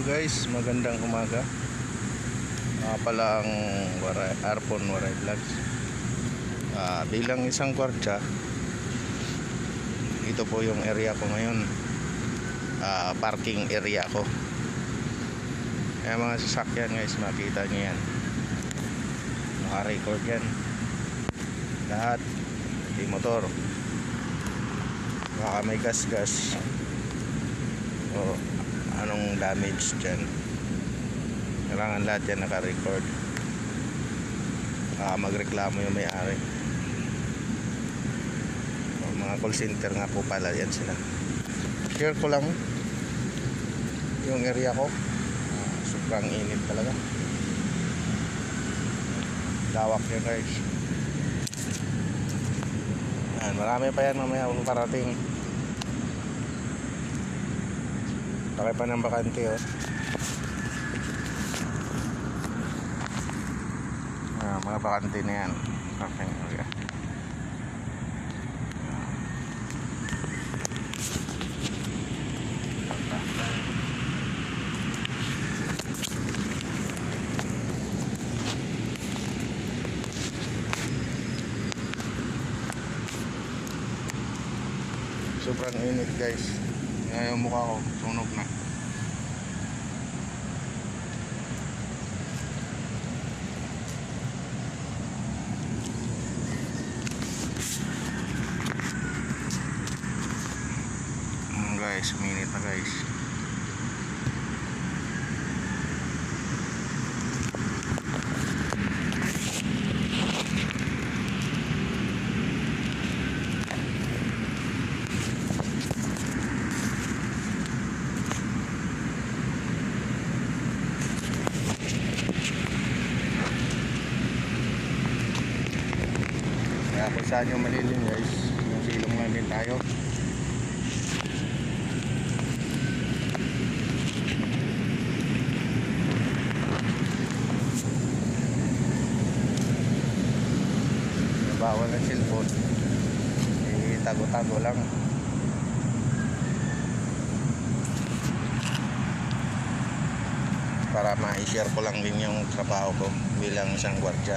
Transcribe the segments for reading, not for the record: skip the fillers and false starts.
guys, magandang umaga. Pala ang Arpon Waray Vlogs. Bilang isang kwartya, ito po yung area ko ngayon. Parking area ko. Kaya mga sasakyan guys, makita nyo yan. Naka-record yan. Lahat, di motor. Baka may gas-gas o anong damage dyan, kailangan lahat yan naka-record. Magreklamo yung may-ari. Mga call center nga po pala yan sila. Share ko lang yung area ko. Sobrang init talaga, lawak yan guys. Marami pa yan mamaya kung parating. Laki pa ng bakante oh. Mga bakante na yan. Okay. Sobrang init guys. Yung mukha ko sunog na. Guys, minute na guys. Kaya kung saan yung malilim guys, yung silong lang din tayo. Bawal ang cellphone, tago-tago lang. Para ma-share ko lang din yung trabaho ko bilang isang gwardiya.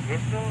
Yes, sir.